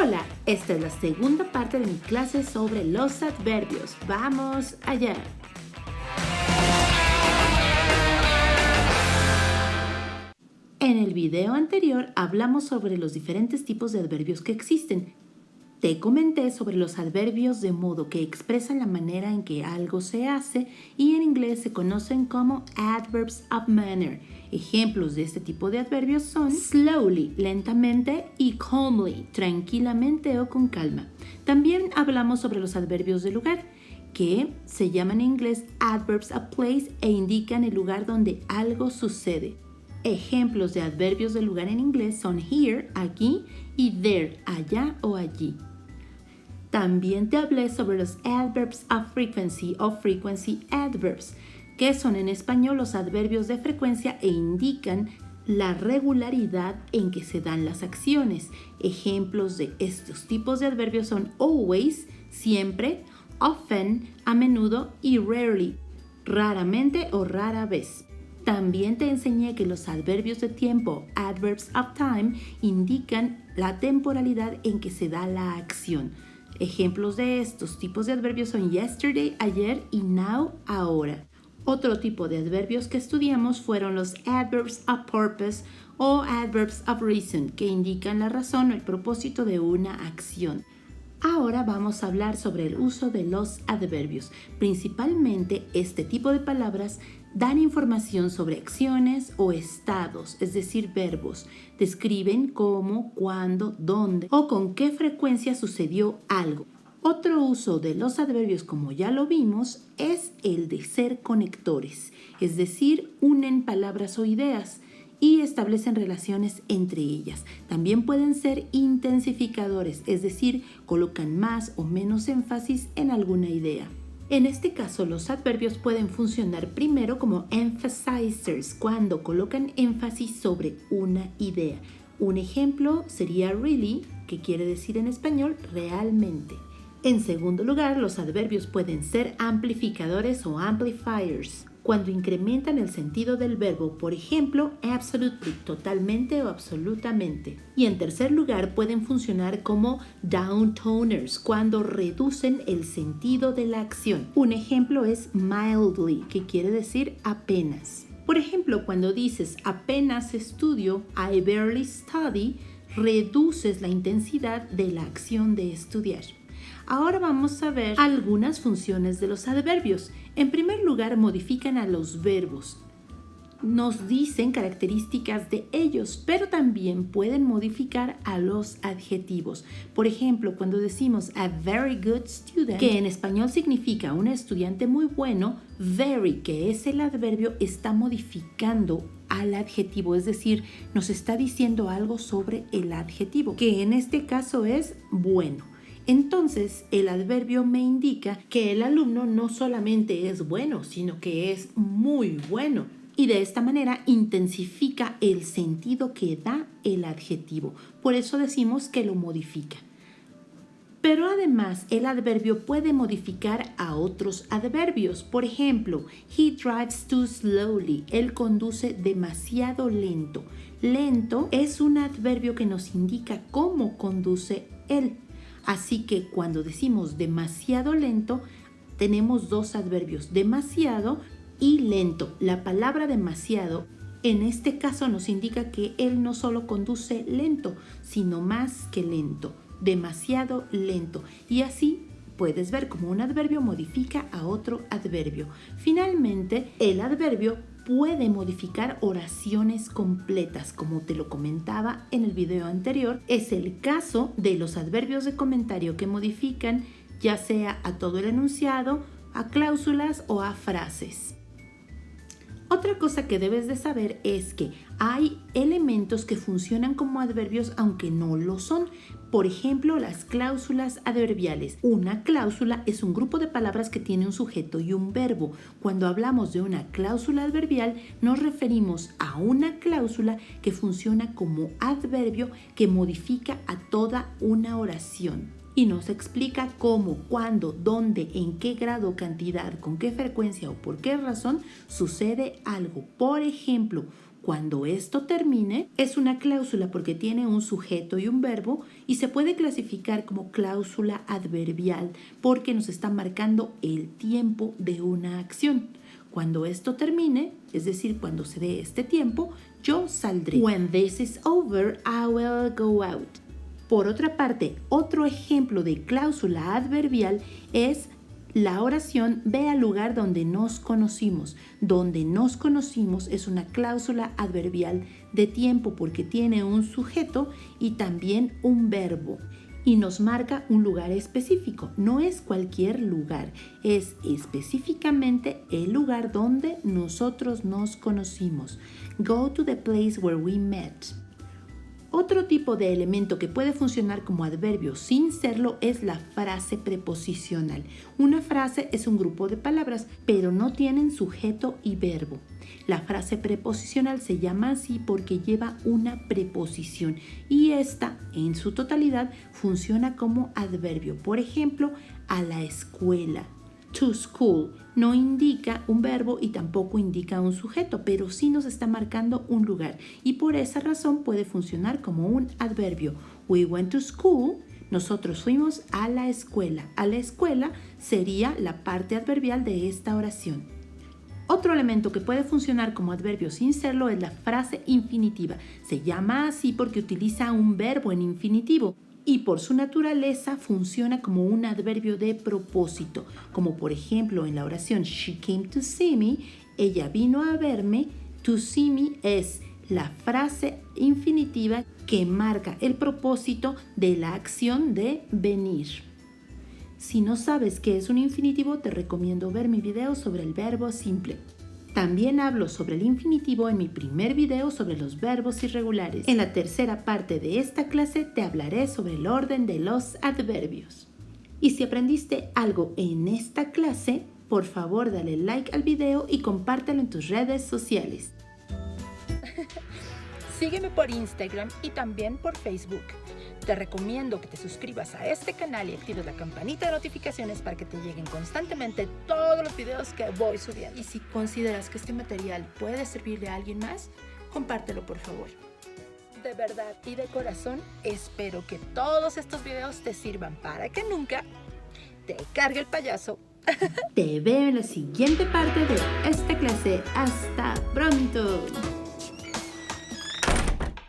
Hola, esta es la segunda parte de mi clase sobre los adverbios. ¡Vamos allá! En el video anterior hablamos sobre los diferentes tipos de adverbios que existen. Te comenté sobre los adverbios de modo que expresan la manera en que algo se hace y en inglés se conocen como adverbs of manner. Ejemplos de este tipo de adverbios son slowly, lentamente, y calmly, tranquilamente o con calma. También hablamos sobre los adverbios de lugar, que se llaman en inglés adverbs of place e indican el lugar donde algo sucede. Ejemplos de adverbios de lugar en inglés son here, aquí, y there, allá o allí. También te hablé sobre los adverbs of frequency o frequency adverbs, que son en español los adverbios de frecuencia e indican la regularidad en que se dan las acciones. Ejemplos de estos tipos de adverbios son always, siempre, often, a menudo, y rarely, raramente o rara vez. También te enseñé que los adverbios de tiempo, adverbs of time, indican la temporalidad en que se da la acción. Ejemplos de estos tipos de adverbios son yesterday, ayer, y now, ahora. Otro tipo de adverbios que estudiamos fueron los adverbs of purpose o adverbs of reason, que indican la razón o el propósito de una acción. Ahora vamos a hablar sobre el uso de los adverbios. Principalmente, este tipo de palabras dan información sobre acciones o estados, es decir, verbos. Describen cómo, cuándo, dónde o con qué frecuencia sucedió algo. Otro uso de los adverbios, como ya lo vimos, es el de ser conectores, es decir, unen palabras o ideas y establecen relaciones entre ellas. También pueden ser intensificadores, es decir, colocan más o menos énfasis en alguna idea. En este caso, los adverbios pueden funcionar primero como emphasizers, cuando colocan énfasis sobre una idea. Un ejemplo sería really, que quiere decir en español realmente. En segundo lugar, los adverbios pueden ser amplificadores o amplifiers, cuando incrementan el sentido del verbo, por ejemplo, absolutely, totalmente o absolutamente. Y en tercer lugar, pueden funcionar como downtoners, cuando reducen el sentido de la acción. Un ejemplo es mildly, que quiere decir apenas. Por ejemplo, cuando dices apenas estudio, I barely study, reduces la intensidad de la acción de estudiar. Ahora vamos a ver algunas funciones de los adverbios. En primer lugar, modifican a los verbos. Nos dicen características de ellos, pero también pueden modificar a los adjetivos. Por ejemplo, cuando decimos a very good student, que en español significa un estudiante muy bueno, very, que es el adverbio, está modificando al adjetivo, es decir, nos está diciendo algo sobre el adjetivo, que en este caso es bueno. Entonces, el adverbio me indica que el alumno no solamente es bueno, sino que es muy bueno. Y de esta manera intensifica el sentido que da el adjetivo. Por eso decimos que lo modifica. Pero además, el adverbio puede modificar a otros adverbios. Por ejemplo, he drives too slowly. Él conduce demasiado lento. Lento es un adverbio que nos indica cómo conduce él. Así que cuando decimos demasiado lento, tenemos dos adverbios, demasiado y lento. La palabra demasiado en este caso nos indica que él no solo conduce lento, sino más que lento, demasiado lento. Y así puedes ver cómo un adverbio modifica a otro adverbio. Finalmente, el adverbio puede modificar oraciones completas, como te lo comentaba en el video anterior. Es el caso de los adverbios de comentario que modifican ya sea a todo el enunciado, a cláusulas o a frases. Otra cosa que debes de saber es que hay elementos que funcionan como adverbios aunque no lo son. Por ejemplo, las cláusulas adverbiales. Una cláusula es un grupo de palabras que tiene un sujeto y un verbo. Cuando hablamos de una cláusula adverbial, nos referimos a una cláusula que funciona como adverbio que modifica a toda una oración. Y nos explica cómo, cuándo, dónde, en qué grado, cantidad, con qué frecuencia o por qué razón sucede algo. Por ejemplo, Cuando esto termine, es una cláusula porque tiene un sujeto y un verbo y se puede clasificar como cláusula adverbial porque nos está marcando el tiempo de una acción. Cuando esto termine, es decir, cuando se dé este tiempo, yo saldré. When this is over, I will go out. Por otra parte, otro ejemplo de cláusula adverbial es la oración ve al lugar donde nos conocimos. Donde nos conocimos es una cláusula adverbial de tiempo porque tiene un sujeto y también un verbo. Y nos marca un lugar específico. No es cualquier lugar, es específicamente el lugar donde nosotros nos conocimos. Go to the place where we met. Otro tipo de elemento que puede funcionar como adverbio sin serlo es la frase preposicional. Una frase es un grupo de palabras, pero no tienen sujeto y verbo. La frase preposicional se llama así porque lleva una preposición y esta, en su totalidad, funciona como adverbio. Por ejemplo, a la escuela. To school no indica un verbo y tampoco indica un sujeto, pero sí nos está marcando un lugar y por esa razón puede funcionar como un adverbio. We went to school, nosotros fuimos a la escuela. A la escuela sería la parte adverbial de esta oración. Otro elemento que puede funcionar como adverbio sin serlo es la frase infinitiva. Se llama así porque utiliza un verbo en infinitivo y por su naturaleza funciona como un adverbio de propósito, como por ejemplo en la oración She came to see me, ella vino a verme. To see me es la frase infinitiva que marca el propósito de la acción de venir. Si no sabes qué es un infinitivo, te recomiendo ver mi video sobre el verbo simple. También hablo sobre el infinitivo en mi primer video sobre los verbos irregulares. En la tercera parte de esta clase te hablaré sobre el orden de los adverbios. Y si aprendiste algo en esta clase, por favor dale like al video y compártelo en tus redes sociales. Sígueme por Instagram y también por Facebook. Te recomiendo que te suscribas a este canal y actives la campanita de notificaciones para que te lleguen constantemente todos los videos que voy subiendo. Y si consideras que este material puede servirle a alguien más, compártelo por favor. De verdad y de corazón, espero que todos estos videos te sirvan para que nunca te cargue el payaso. Te veo en la siguiente parte de esta clase. ¡Hasta pronto!